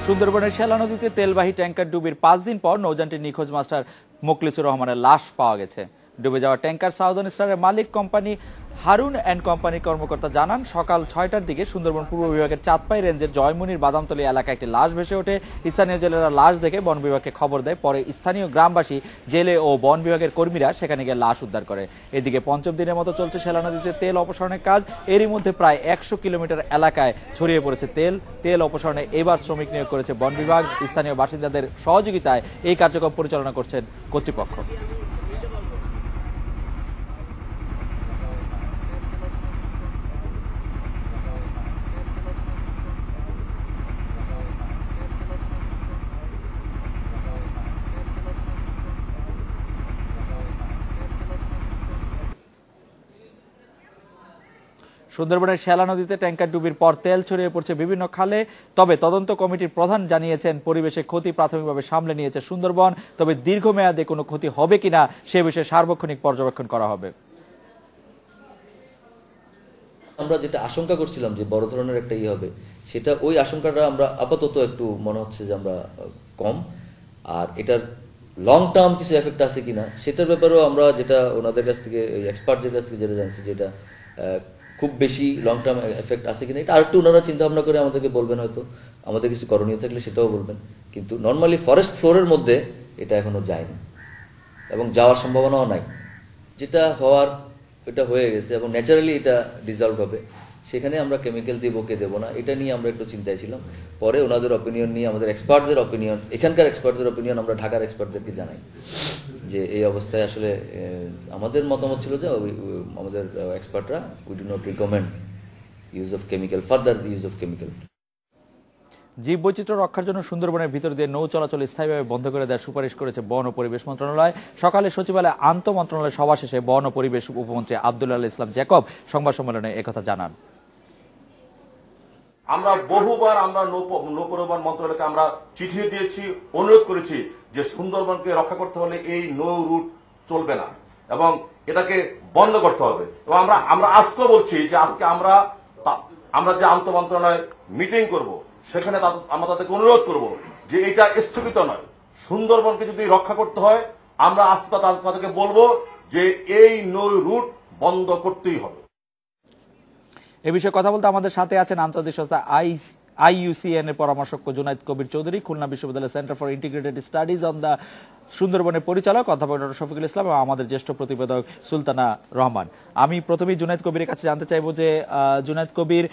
সুন্দরবনের শেলা নদীতে তেলবাহী ট্যাঙ্কার ডুবির 5 দিন পর নৌযানটির নিখোঁজ মাস্টার মোখলিসুর রহমানের লাশ পাওয়া গেছে। ডুবে যাওয়া ট্যাঙ্কার সাউদার্ন স্টারের মালিক কোম্পানি হারুন অ্যান্ড কোম্পানি কর্মকর্তা জানান, সকাল 6টার দিকে সুন্দরবন পূর্ব বিভাগের চাঁদপাই রেঞ্জের জয়মনির বাদামতলী এলাকায় একটি লাশ ভেসে ওঠে। স্থানীয় জেলেরা লাশ দেখে বন বিভাগকে খবর দেয়। পরে স্থানীয় গ্রামবাসী, জেলে ও বন বিভাগের কর্মীরা সেখানে গিয়ে লাশ উদ্ধার করে। এদিকে পঞ্চম দিনের মতো চলছে শেলা নদীতে তেল অপসারণের কাজ। এরই মধ্যে প্রায় 100 কিলোমিটার এলাকায় ছড়িয়ে পড়েছে তেল অপসারণে এবার শ্রমিক নিয়োগ করেছে বন বিভাগ। স্থানীয় বাসিন্দাদের সহযোগিতায় এই কার্যক্রম পরিচালনা করছেন কর্তৃপক্ষ। সুন্দরবনের শেলা নদীতে ট্যাঙ্কার ডুবির পর তেল ছড়িয়ে পড়ছে বিভিন্ন খালে। তবে তদন্ত কমিটির প্রধান জানিয়েছেন, পরিবেশের ক্ষতি প্রাথমিকভাবে সামলে নিয়েছে সুন্দরবন, তবে দীর্ঘমেয়াদে কোনো ক্ষতি হবে কিনা সে বিষয়ে সার্বক্ষণিক পর্যবেক্ষণ করা হবে। আমরা যেটা আশঙ্কা করছিলাম যে বড় ধরনের একটা হবে, সেটা ওই আশঙ্কাটা আমরা আপাতত একটু মনে হচ্ছে যে আমরা কম। আর এটার লং টার্ম কিছু এফেক্ট আছে কিনা সেটার ব্যাপারেও আমরা যেটা ওনাদের কাছ থেকে, এক্সপার্টদের কাছ থেকে যেটা জানছি, যেটা খুব বেশি লং টার্ম এফেক্ট আছে কিনা এটা আরেকটু ওনারা চিন্তা ভাবনা করে আমাদেরকে বলবেন, হয়তো আমাদের কিছু করণীয় থাকলে সেটাও বলবেন। কিন্তু নর্মালি ফরেস্ট ফ্লোরের মধ্যে এটা এখনো যায়নি এবং যাওয়ার সম্ভাবনাও নাই। যেটা হওয়ার এটা হয়ে গেছে এবং ন্যাচারালি এটা ডিজলভ হবে। সেখানে আমরা কেমিক্যাল দেবো কে দেবো না এটা নিয়ে আমরা একটু চিন্তায় ছিলাম। পরে ওনাদের অপিনিয়ন নিয়ে, আমাদের এক্সপার্টদের অপিনিয়ন, এখানকার এক্সপার্টদের অপিনিয়ন আমরা ঢাকার এক্সপার্টদেরকে জানাই যে এই অবস্থায় আসলে আমাদের মতামত ছিল যে আমাদের এক্সপার্টরা we do not recommend use of chemical, further use of chemical. জীববৈচিত্র্য রক্ষার জন্য সুন্দরবনের ভিতর দিয়ে নৌ চলাচল স্থায়ীভাবে বন্ধ করে দেওয়ার সুপারিশ করেছে বন ও পরিবেশ মন্ত্রণালয়। সকালে সচিবালয়ে আন্তঃ মন্ত্রণালয় সভা শেষে বন ও পরিবেশ উপমন্ত্রী আব্দুল্লাহ ইসলাম জ্যাকব সংবাদ সম্মেলনে একথা জানান। আমরা বহুবার নৌ পরিবহন মন্ত্রণালয়কে আমরা চিঠি দিয়েছি, অনুরোধ করেছি যে সুন্দরবনকে রক্ষা করতে হলে এই নৌ রুট চলবে না এবং এটাকে বন্ধ করতে হবে। এবং আমরা আজকেও বলছি যে আজকে আমরা যে আন্তঃ মন্ত্রণালয় মিটিং করব, সেখানে আমরা তাদেরকে অনুরোধ করব যে এটা স্থগিত নয়, সুন্দরবনকে যদি রক্ষা করতে হয় আমরা আজকে তাদেরকে বলবো যে এই নৌ রুট বন্ধ করতেই হবে। এ বিষয়ে কথা বলতে আমাদের সাথে আছেন আন্তর্জাতিক সংস্থা IUCN এর পরামর্শক জুনাইদ কবির চৌধুরী, খুলনা বিশ্ববিদ্যালয়ের centre for integrated studies on the সুন্দরবনের পরিচালক অধ্যাপক ডক্টর শফিকুল ইসলাম এবং আমাদের জ্যেষ্ঠ প্রতিবেদক সুলতানা রহমান। আমি প্রথমেই জুনাইদ কবিরের কাছে জানতে চাইবো যে জুনাইদ কবির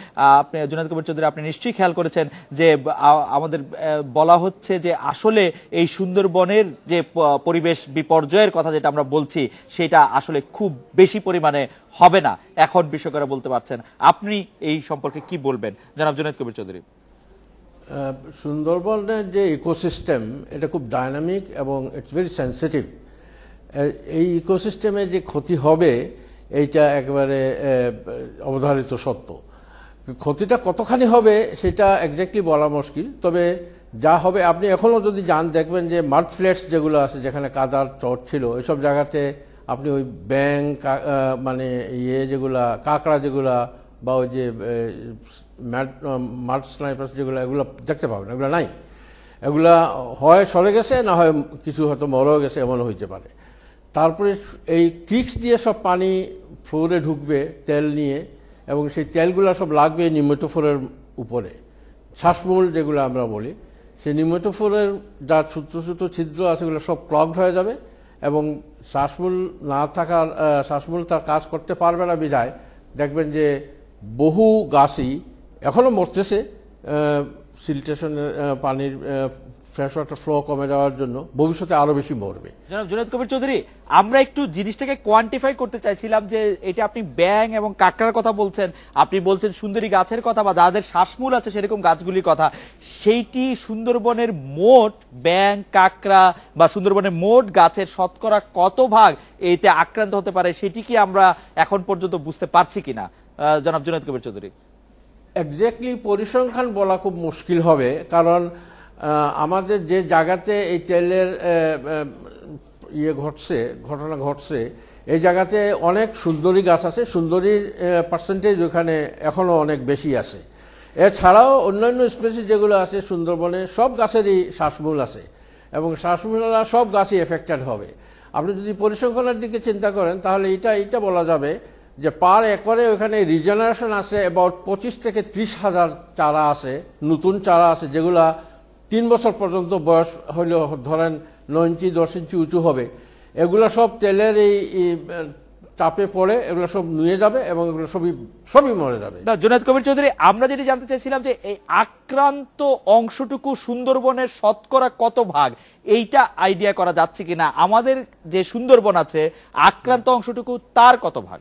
চৌধুরী, আপনি নিশ্চয়ই খেয়াল করেছেন যে আমাদের বলা হচ্ছে যে আসলে এই সুন্দরবনের যে পরিবেশ বিপর্যয়ের কথা যেটা আমরা বলছি সেটা আসলে খুব বেশি পরিমাণে হবে না, এখন বিশেষজ্ঞরা বলতে পারছেন। আপনি এই সম্পর্কে কি বলবেন জনাব জুনাইদ কবির চৌধুরী? সুন্দরবনের যে ইকোসিস্টেম এটা খুব ডাইনামিক এবং ইটস ভেরি সেন্সিটিভ। এই ইকোসিস্টেমে যে ক্ষতি হবে এইটা একেবারে অবধারিত সত্য। ক্ষতিটা কতখানি হবে সেটা এক্স্যাক্টলি বলা মুশকিল, তবে যা হবে আপনি এখনও যদি যান দেখবেন যে মাড ফ্ল্যাটস যেগুলো আছে, যেখানে কাদার চট ছিল, ওইসব জায়গাতে আপনি ওই ব্যাং মানে যেগুলা কাঁকড়া যেগুলা বা ওই যে মাড স্নাইপার্স যেগুলো, এগুলো দেখতে পাবেন, এগুলো নাই। এগুলা হয় সরে গেছে, না হয় কিছু হয়তো মরেও গেছে, এমনও হইতে পারে। তারপরে এই ক্রিক্স দিয়ে সব পানি ফ্লোরে ঢুকবে তেল নিয়ে, এবং সেই তেলগুলো সব লাগবে নিউমেটোফোরের উপরে, শ্বাসমূল যেগুলো আমরা বলি, সেই নিউমেটোফোরের যা ছোটো ছোটো ছিদ্র আছে সেগুলো সব ক্লগড হয়ে যাবে এবং শ্বাসমূল না থাকার, শ্বাসমূল তার কাজ করতে পারবে না বিধায় দেখবেন যে বহু গাছই এখনও মরতেছে সিলটেশনের পানির ফ্রেশ ওয়াটার ফ্লো কমে যাওয়ার জন্য, ভবিষ্যতে আরও বেশি মরবে। জনাব জুনাইদ কবির চৌধুরী, আমরা একটু জিনিসটাকে কোয়ান্টিফাই করতে চাইছিলাম যে এটা আপনি ব্যাং এবং কাঁকড়ার কথা বলছেন, আপনি বলছেন সুন্দরী গাছের কথা বা যাদের শ্বাসমূল আছে সেরকম গাছগুলির কথা, সেইটি সুন্দরবনের মোট ব্যাং কাঁকড়া বা সুন্দরবনের মোট গাছের শতকরা কত ভাগ এতে আক্রান্ত হতে পারে সেটি কি আমরা এখন পর্যন্ত বুঝতে পারছি কিনা জনাব জুনাইদ কবির চৌধুরী? এক্স্যাক্টলি পরিসংখ্যান বলা খুব মুশকিল হবে, কারণ আমাদের যে জায়গাতে এই তেলের ঘটনা ঘটছে এই জায়গাতে অনেক সুন্দরী গাছ আছে, সুন্দরীর পার্সেন্টেজ ওখানে এখনও অনেক বেশি আছে। এছাড়াও অন্যান্য স্পেসিস যেগুলো আছে সুন্দরবনে সব গাছেরই শ্বাসমূল আছে এবং শ্বাসমূলরা সব গাছই এফেক্টেড হবে। আপনি যদি পরিসংখ্যানের দিকে চিন্তা করেন তাহলে এটা বলা যাবে যে পার একরে ওখানে রিজেনারেশন আছে অ্যাবাউট 25 থেকে 30,000 চারা আছে, নতুন চারা আছে যেগুলা 3 বছর পর্যন্ত বয়স হইলেও ধরেন 9 ইঞ্চি 10 ইঞ্চি উঁচু হবে। এগুলো সব তেলের এই চাপে পড়ে এগুলো সব নুয়ে যাবে এবং এগুলো সবই মরে যাবে। না জুনায়েদ কবির চৌধুরী, আমরা যেটি জানতে চাইছিলাম যে এই আক্রান্ত অংশটুকু সুন্দরবনের শতকরা কত ভাগ, এইটা আইডিয়া করা যাচ্ছে কিনা? আমাদের যে সুন্দরবন আছে আক্রান্ত অংশটুকু তার কত ভাগ?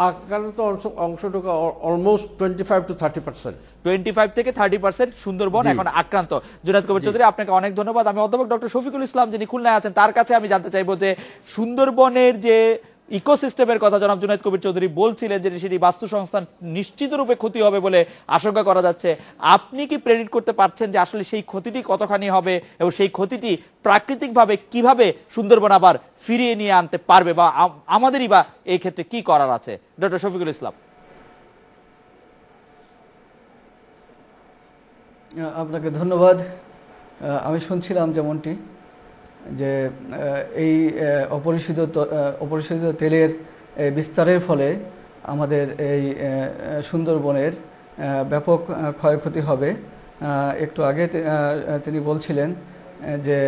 আক্রান্ত অংশটুকু অলমোস্ট 25 to 30%। 25 থেকে 30% সুন্দরবন এখন আক্রান্ত। জুনায়েদ কবির চৌধুরী, আপনাকে অনেক ধন্যবাদ। আমি অধ্যাপক ডক্টর শফিকুল ইসলাম যিনি খুলনায় আছেন তার কাছে আমি জানতে চাইবো যে সুন্দরবনের যে ইকোসিস্টেমের কথা জনাব জুনায়েদ কবির চৌধুরী বলছিলেন যে সেটি বাস্তু সংস্থান নিশ্চিত রূপে ক্ষতি হবে বলে আশঙ্কা করা যাচ্ছে, আপনি কি প্রেডিক্ট করতে পারছেন যে আসলে সেই ক্ষতিটি কতখানি হবে এবং সেই ক্ষতিটি প্রাকৃতিকভাবে কিভাবে সুন্দরবন আবার ফিরিয়ে নিয়ে আনতে পারবে বা আমাদেরই বা এই ক্ষেত্রে কি করার আছে? ডক্টর শফিকুল ইসলাম। আপনাকে ধন্যবাদ। আমি শুনছিলাম যেমনটি যে এই অপরিশোধিত তেলের বিস্তারের ফলে আমাদের এই সুন্দরবনের ব্যাপক ক্ষয়ক্ষতি হবে। একটু আগে তিনি বলছিলেন যে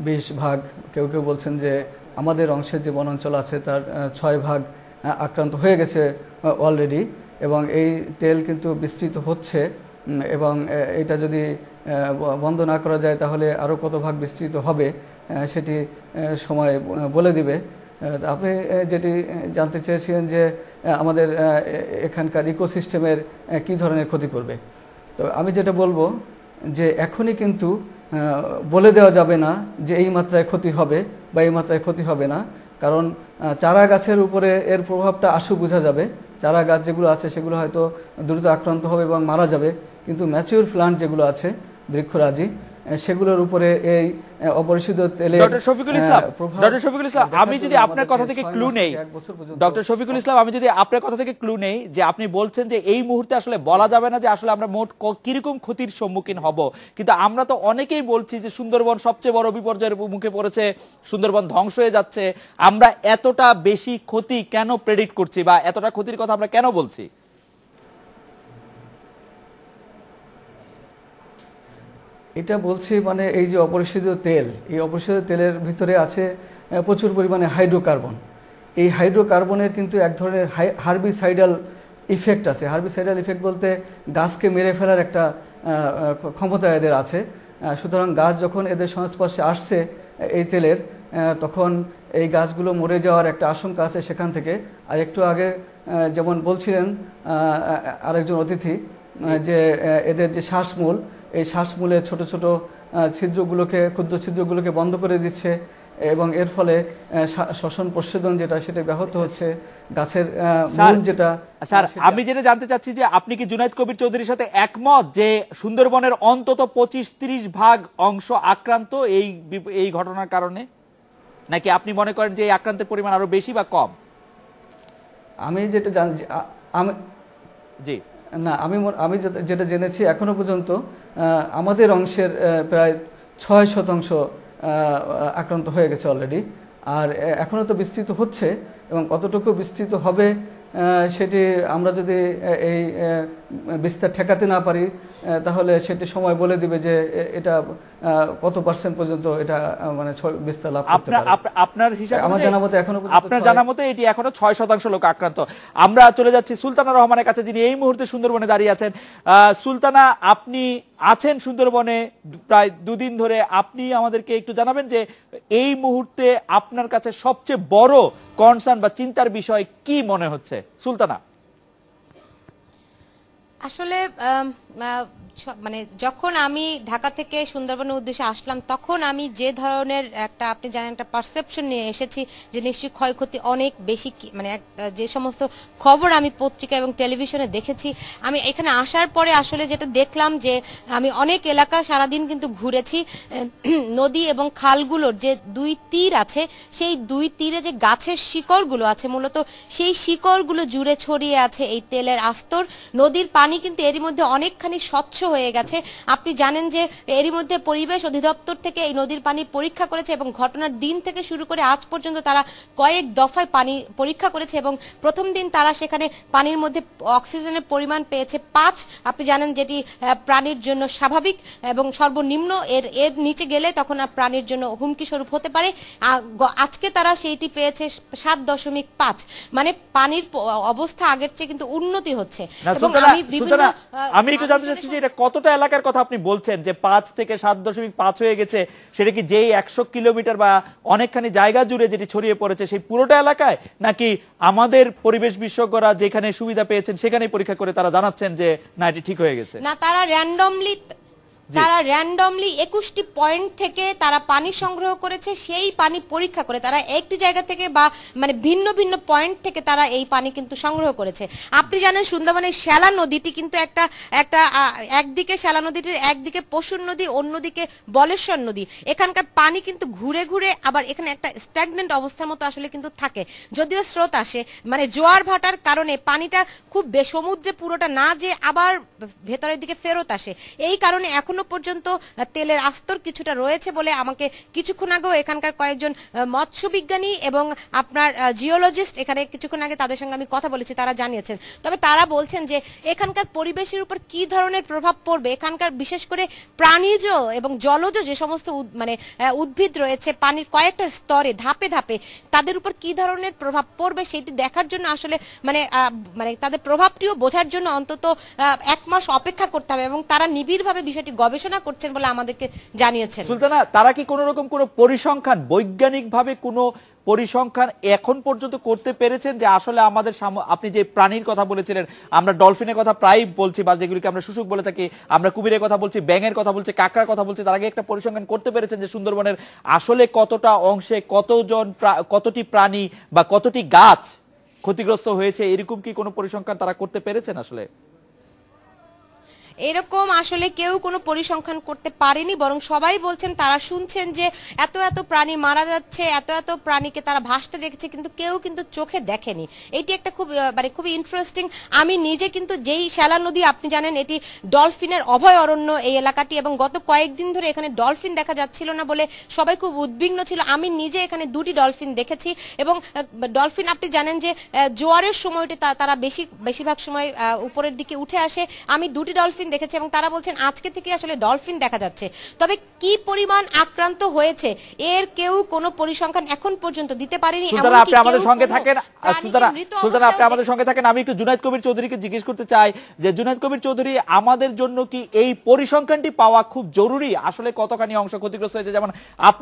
20 ভাগ, কেউ কেউ বলছেন যে আমাদের অংশের যে বনাঞ্চল আছে তার 6 ভাগ আক্রান্ত হয়ে গেছে অলরেডি, এবং এই তেল কিন্তু বিস্তৃত হচ্ছে এবং এটা যদি বন্ধ না করা যায় তাহলে আরও কত ভাগ বিস্তৃত হবে সেটি সময় বলে দিবে। আপনি যেটি জানতে চেয়েছিলেন যে আমাদের এখানকার ইকোসিস্টেমের কী ধরনের ক্ষতি করবে, তো আমি যেটা বলবো যে এখনই কিন্তু বলে দেওয়া যাবে না যে এই মাত্রায় ক্ষতি হবে বা এই মাত্রায় ক্ষতি হবে না, কারণ চারা গাছের উপরে এর প্রভাবটা আশু বোঝা যাবে। চারা গাছ যেগুলো আছে সেগুলো হয়তো দ্রুত আক্রান্ত হবে এবং মারা যাবে, কিন্তু ম্যাচিউর প্লান্ট যেগুলো আছে বৃক্ষরাজি সেগুলোর উপরে এই অপরিশোধিত তেলে ডক্টর শফিকুল ইসলাম, আমি যদি আপনার কথা থেকে ক্লু নেই, ডক্টর শফিকুল ইসলাম আমি যদি আপনার কথা থেকে ক্লু নেই যে আপনি বলছেন যে এই মুহূর্তে আসলে বলা যাবে না যে আসলে আমরা মোট কিরকম ক্ষতির সম্মুখীন হব, কিন্তু আমরা তো অনেকেই বলছি যে সুন্দরবন সবচেয়ে বড় বিপর্যয়ের মুখে পড়েছে, সুন্দরবন ধ্বংস হয়ে যাচ্ছে, আমরা এতটা বেশি ক্ষতি কেন প্রেডিক্ট করছি বা এতটা ক্ষতির কথা আমরা কেন বলছি? এটা বলছি মানে এই যে অপরিশোধিত তেল, এই অপরিশোধিত তেলের ভিতরে আছে প্রচুর পরিমাণে হাইড্রোকার্বন। এই হাইড্রোকার্বনের কিন্তু এক ধরনের হার্বিসাইডাল ইফেক্ট আছে। হার্বিসাইডাল ইফেক্ট বলতে গাছকে মেরে ফেলার একটা ক্ষমতা এদের আছে। সুতরাং গাছ যখন এদের সংস্পর্শে আসছে এই তেলের, তখন এই গাছগুলো মরে যাওয়ার একটা আশঙ্কা আছে সেখান থেকে। আর একটু আগে যেমন বলছিলেন আরেকজন অতিথি যে এদের যে শ্বাসমূল, এই শ্বাসমূলের ছোট ছোট ছিদ্রগুলোকে, ক্ষুদ্র ছিদ্রগুলোকে বন্ধ করে দিচ্ছে এবং এর ফলে শ্বসন প্রচ্ছেদন যেটা সেটা ব্যাহত হচ্ছে। গাছের মূল যেটা। স্যার আমি যেটা জানতে চাচ্ছি যে আপনি কি জুনায়েদ কবির চৌধুরীর সাথে একমত যে সুন্দরবনের অন্তত 25-30 ভাগ অংশ আক্রান্ত এই ঘটনার কারণে, নাকি আপনি মনে করেন যে এই আক্রান্তের পরিমাণ আরো বেশি বা কম? আমি যেটা জানি জি না, আমি যেটা জেনেছি এখনো পর্যন্ত আমাদের অংশের প্রায় 6% আক্রান্ত হয়ে গেছে অলরেডি, আর এখনও তো বিস্তৃত হচ্ছে এবং কতটুকু বিস্তৃত হবে সেটি আমরা যদি এই বিস্তার ঠেকাতে না পারি তাহলে সেটি সময় বলে দিবে যে এটা কত % পর্যন্ত এটা মানে বিস্তার লাভ করতে পারে। আপনার হিসাবে আমার জানা মতে এখনো আপনার জানা মতে এটি এখনো 6% লোক আক্রান্ত। আমরা চলে যাচ্ছি সুলতানা রহমানের কাছে, যিনি এই মুহূর্তে সুন্দরবনে দাঁড়িয়ে আছেন। সুলতানা, আপনি আছেন সুন্দরবনে প্রায় 2 দিন ধরে, আপনি আমাদেরকে একটু জানাবেন যে এই মুহূর্তে আপনার কাছে সবচেয়ে বড় কনসার্ন বা চিন্তার বিষয় কি মনে হচ্ছে? সুলতানা। আসলে মানে যখন আমি ঢাকা থেকে সুন্দরবনের উদ্দেশ্যে আসলাম তখন আমি যে ধরনের একটা আপনি জানেন একটা পারসেপশন নিয়ে এসেছি যে নিশ্চয়ই ক্ষয়ক্ষতি অনেক বেশি মানে যে সমস্ত খবর আমি পত্রিকা এবং টেলিভিশনে দেখেছি, আমি এখানে আসার পরে আসলে যেটা দেখলাম যে আমি অনেক এলাকা সারাদিন কিন্তু ঘুরেছি। নদী এবং খালগুলোর যে দুই তীর আছে সেই দুই তীরে যে গাছের শিকড়গুলো আছে মূলত সেই শিকড়গুলো জুড়ে ছড়িয়ে আছে এই তেলের আস্তর। নদীর পানি কিন্তু এরই মধ্যে অনেকখানি স্বচ্ছ হয়ে গেছে। আপনি জানেন যে এরই মধ্যে পরিবেশ অধিদপ্তর থেকে এই নদীর পানি পরীক্ষা করেছে এবং ঘটনার দিন থেকে শুরু করে আজ পর্যন্ত তারা কয়েক দফায় পানি পরীক্ষা করেছে এবং প্রথম দিন তারা সেখানে পানির মধ্যে অক্সিজেনের পরিমাণ পেয়েছে 5। আপনি জানেন যেটি প্রাণীর জন্য স্বাভাবিক এবং সর্বনিম্ন এর নিচে গেলে তখন প্রাণীর জন্য হুমকি স্বরূপ হতে পারে। আজকে তারা সেইটি পেয়েছে 7.5। মানে পানির অবস্থা আগের চেয়ে কিন্তু উন্নতি হচ্ছে। এবং আমি একটু জানতে চাচ্ছি যে এটা কতটা এলাকার কথা আপনি বলছেন যে 5 থেকে 7.5 হয়ে গেছে, সেটা কি যেই 100 কিলোমিটার বা অনেকখানি জায়গা জুড়ে যেটি ছড়িয়ে পড়েছে সেই পুরোটা এলাকায়, নাকি আমাদের পরিবেশ বিশেষজ্ঞরা যেখানে সুবিধা পেয়েছেন সেখানেই পরীক্ষা করে তারা জানাচ্ছেন যে না এটি ঠিক হয়ে গেছে? না, তারা র্যান্ডমলি 21টি পয়েন্ট থেকে তারা পানি সংগ্রহ করেছে। সেই পানি পরীক্ষা করে তারা একটি জায়গা থেকে বা মানে ভিন্ন ভিন্ন পয়েন্ট থেকে তারা এই পানি কিন্তু সংগ্রহ করেছে। আপনি জানেন সুন্দরবনের শ্যালা নদীটি কিন্তু একটা একদিকে শ্যালা নদীটির একদিকে পশুর নদী, অন্যদিকে বলেশ্বর নদী। এখানকার পানি কিন্তু ঘুরে ঘুরে আবার এখানে একটা স্ট্যাগনেন্ট অবস্থার মতো আসলে কিন্তু থাকে। যদিও স্রোত আসে মানে জোয়ার ভাটার কারণে পানিটা খুব সমুদ্রে পুরোটা না যে আবার ভেতরের দিকে ফেরত আসে, এই কারণে এখনো পর্যন্ত তেলের আস্তর কিছুটা রয়েছে বলে আমাকে কিছুক্ষণ আগেও এখানকার কয়েকজন মৎস্য বিজ্ঞানী এবং আপনার জিওলজিস্ট এখানে কিছুক্ষণ আগে তাদের সঙ্গে আমি কথা বলেছি, তারা জানিয়েছেন। তবে তারা বলছেন যে এখানকার পরিবেশের উপর কি ধরনের প্রভাব পড়বে, এখানকার বিশেষ করে প্রাণীজ এবং জলজ যে সমস্ত মানে উদ্ভিদ রয়েছে পানির কয়েকটা স্তরে ধাপে ধাপে, তাদের উপর কি ধরনের প্রভাব পড়বে সেটি দেখার জন্য আসলে মানে তাদের প্রভাবটিও বোঝার জন্য অন্তত 1 মাস অপেক্ষা করতে হবে এবং তারা নিবিড়ভাবে বিষয়টি গবেষণা করছেন বলে আমাদেরকে জানিয়েছেন। সুলতানা, তারা কি কোনো রকম কোনো পরিসংখ্যান, বৈজ্ঞানিকভাবে কোনো পরিসংখ্যান এখন পর্যন্ত করতে পেরেছেন যে আসলে আমাদের আপনি যে প্রাণীর কথা বলেছিলেন, আমরা ডলফিনের কথা প্রায় বলছি বা যেগুলিকে আমরা শুশুক বলে থাকি, আমরা কুমিরের কথা বলছি, ব্যাঙের কথা বলছি, কাঁকড়ার কথা বলছি, তার আগে একটা পরিসংখ্যান করতে পেরেছেন যে সুন্দরবনের আসলে কতটা অংশে কতটি প্রাণী বা কতটি গাছ ক্ষতিগ্রস্ত হয়েছে, এরকম কি কোনো পরিসংখ্যান তারা করতে পেরেছেন? আসলে এরকম আসলে কেউ কোনো পরিসংখ্যান করতে পারেনি, বরং সবাই বলছেন তারা শুনছেন যে এত এত প্রাণী মারা যাচ্ছে, এত এত প্রাণীকে তারা ভাসতে দেখেছে, কিন্তু কেউ কিন্তু চোখে দেখেনি। এটি একটা খুবই ইন্টারেস্টিং। আমি নিজে কিন্তু যেই শ্যালা নদী আপনি জানেন এটি ডলফিনের অভয় অরণ্য এই এলাকাটি, এবং গত কয়েকদিন ধরে এখানে ডলফিন দেখা যাচ্ছিল না বলে সবাই খুব উদ্বিগ্ন ছিল। আমি নিজে এখানে 2টি ডলফিন দেখেছি এবং ডলফিন আপনি জানেন যে জোয়ারের সময়টি তারা বেশিরভাগ সময় উপরের দিকে উঠে আসে। আমি 2টি ডলফিন দেখেছে এবং তারা বলছেন আজকে থেকে আসলে ডলফিন দেখা যাচ্ছে। তবে কি পরিমাণ আক্রান্ত হয়েছে এর কেউ কোনো পরিসংখ্যান এখন পর্যন্ত দিতে পারেনি। সুলতানা, আপনি আমাদের সঙ্গে থাকেন। সুলতানা, আপনি আমাদের সঙ্গে থাকেন। আমি একটু জুনায়েদ কবির চৌধুরীকে জিজ্ঞেস করতে চাই যে জুনায়েদ কবির চৌধুরী, আমাদের জন্য কি এই পরিসংখ্যানটি পাওয়া খুব জরুরি? আসলে কতখানি অংশ ক্ষতিগ্রস্ত হয়েছে? যেমন আপনি